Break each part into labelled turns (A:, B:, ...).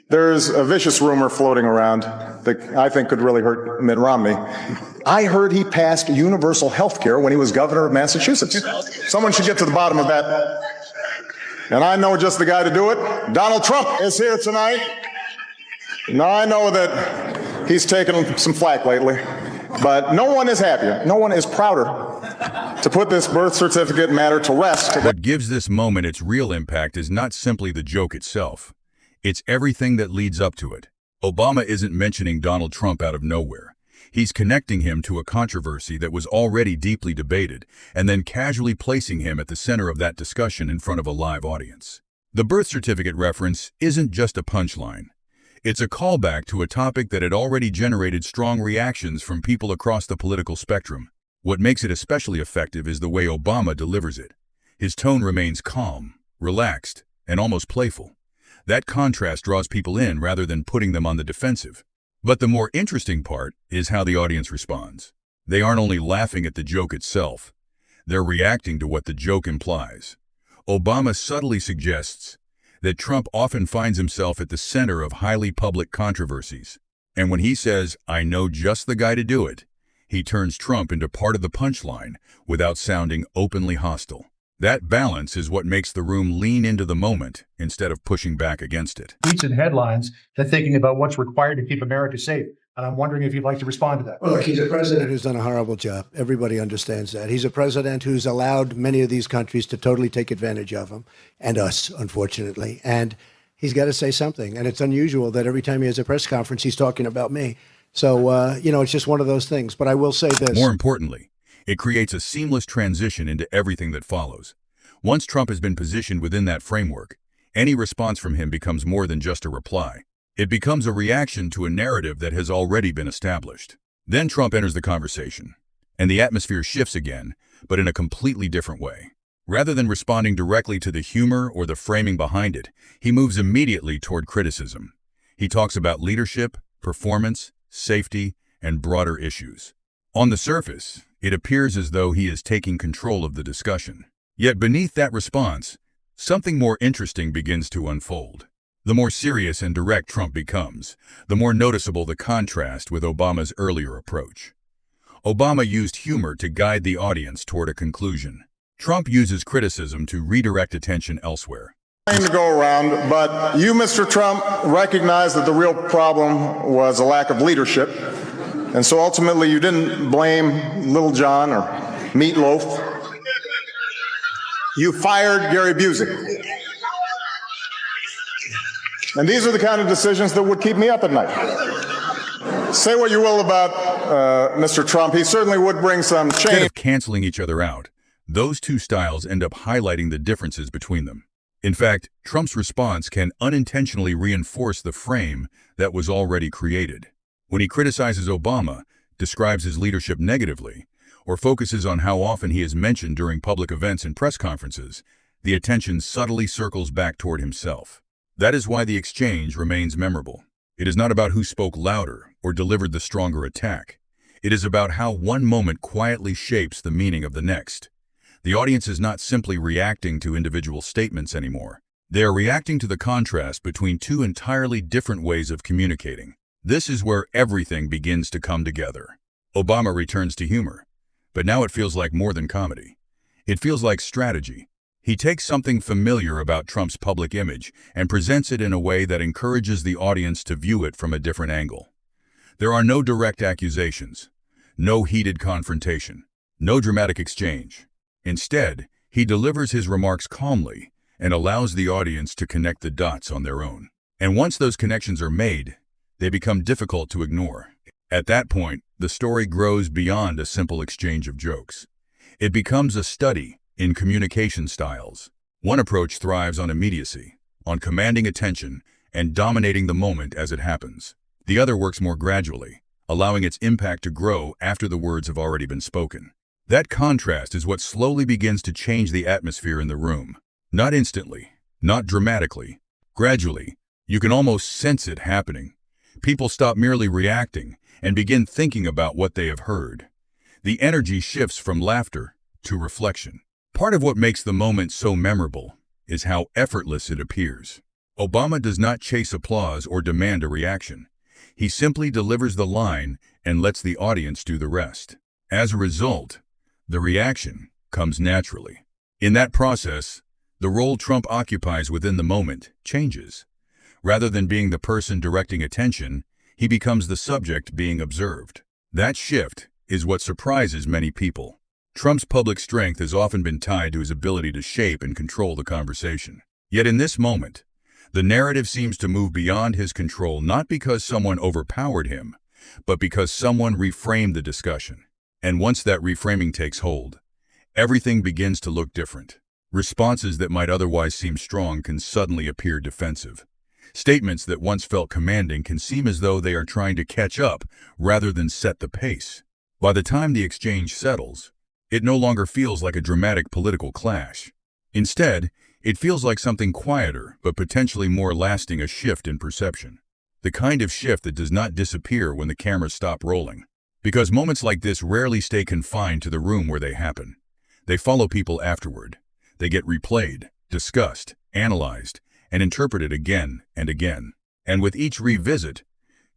A: There's a vicious rumor floating around that I think could really hurt Mitt Romney. I heard he passed universal health care when he was governor of Massachusetts. Someone should get to the bottom of that. And I know just the guy to do it. Donald Trump is here tonight. Now, I know that he's taken some flack lately, but no one is happier, no one is prouder to put this birth certificate matter to rest.
B: What gives this moment its real impact is not simply the joke itself. It's everything that leads up to it. Obama isn't mentioning Donald Trump out of nowhere. He's connecting him to a controversy that was already deeply debated, and then casually placing him at the center of that discussion in front of a live audience. The birth certificate reference isn't just a punchline. It's a callback to a topic that had already generated strong reactions from people across the political spectrum. What makes it especially effective is the way Obama delivers it. His tone remains calm, relaxed, and almost playful. That contrast draws people in rather than putting them on the defensive. But the more interesting part is how the audience responds. They aren't only laughing at the joke itself, they're reacting to what the joke implies. Obama subtly suggests that Trump often finds himself at the center of highly public controversies. And when he says, "I know just the guy to do it," he turns Trump into part of the punchline without sounding openly hostile. That balance is what makes the room lean into the moment instead of pushing back against it.
C: Tweets and headlines, they're thinking about what's required to keep America safe. And I'm wondering if you'd like to respond to that.
D: Well, look, he's a president who's done a horrible job. Everybody understands that. He's a president who's allowed many of these countries to totally take advantage of him, and us, unfortunately. And he's got to say something. And it's unusual that every time he has a press conference, he's talking about me. So, it's just one of those things. But I will say this.
B: More importantly, it creates a seamless transition into everything that follows. Once Trump has been positioned within that framework, any response from him becomes more than just a reply. It becomes a reaction to a narrative that has already been established. Then Trump enters the conversation, and the atmosphere shifts again, but in a completely different way. Rather than responding directly to the humor or the framing behind it, he moves immediately toward criticism. He talks about leadership, performance, safety, and broader issues. On the surface, it appears as though he is taking control of the discussion. Yet beneath that response, something more interesting begins to unfold. The more serious and direct Trump becomes, the more noticeable the contrast with Obama's earlier approach. Obama used humor to guide the audience toward a conclusion. Trump uses criticism to redirect attention elsewhere.
A: To go around, but you, Mr. Trump, recognize that the real problem was a lack of leadership. And so ultimately you didn't blame Little John or Meatloaf. You fired Gary Busey. And these are the kind of decisions that would keep me up at night. Say what you will about Mr. Trump, he certainly would bring some change.
B: Instead of canceling each other out, those two styles end up highlighting the differences between them. In fact, Trump's response can unintentionally reinforce the frame that was already created. When he criticizes Obama, describes his leadership negatively, or focuses on how often he is mentioned during public events and press conferences, the attention subtly circles back toward himself. That is why the exchange remains memorable. It is not about who spoke louder or delivered the stronger attack. It is about how one moment quietly shapes the meaning of the next. The audience is not simply reacting to individual statements anymore. They are reacting to the contrast between two entirely different ways of communicating. This is where everything begins to come together. Obama returns to humor, but now it feels like more than comedy. It feels like strategy. He takes something familiar about Trump's public image and presents it in a way that encourages the audience to view it from a different angle. There are no direct accusations, no heated confrontation, no dramatic exchange. Instead, he delivers his remarks calmly and allows the audience to connect the dots on their own. And once those connections are made, they become difficult to ignore. At that point, the story grows beyond a simple exchange of jokes. It becomes a study in communication styles. One approach thrives on immediacy, on commanding attention and dominating the moment as it happens. The other works more gradually, allowing its impact to grow after the words have already been spoken. That contrast is what slowly begins to change the atmosphere in the room. Not instantly, not dramatically. Gradually, you can almost sense it happening. People stop merely reacting and begin thinking about what they have heard. The energy shifts from laughter to reflection. Part of what makes the moment so memorable is how effortless it appears. Obama does not chase applause or demand a reaction. He simply delivers the line and lets the audience do the rest. As a result, the reaction comes naturally. In that process, the role Trump occupies within the moment changes. Rather than being the person directing attention, he becomes the subject being observed. That shift is what surprises many people. Trump's public strength has often been tied to his ability to shape and control the conversation. Yet in this moment, the narrative seems to move beyond his control, not because someone overpowered him, but because someone reframed the discussion. And once that reframing takes hold, everything begins to look different. Responses that might otherwise seem strong can suddenly appear defensive. Statements that once felt commanding can seem as though they are trying to catch up rather than set the pace. By the time the exchange settles, it no longer feels like a dramatic political clash. Instead, it feels like something quieter but potentially more lasting, a shift in perception. The kind of shift that does not disappear when the cameras stop rolling. Because moments like this rarely stay confined to the room where they happen. They follow people afterward. They get replayed, discussed, analyzed, and interpreted again and again. And with each revisit,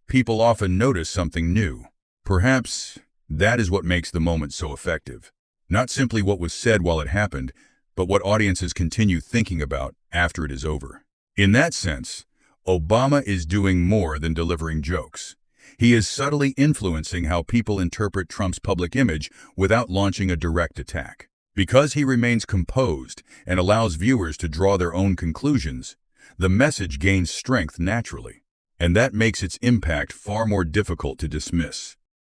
B: people often notice something new. Perhaps that is what makes the moment so effective. Not simply what was said while it happened, but what audiences continue thinking about after it is over. In that sense, Obama is doing more than delivering jokes. He is subtly influencing how people interpret Trump's public image without launching a direct attack. Because he remains composed and allows viewers to draw their own conclusions, the message gains strength naturally. And that makes its impact far more difficult to dismiss.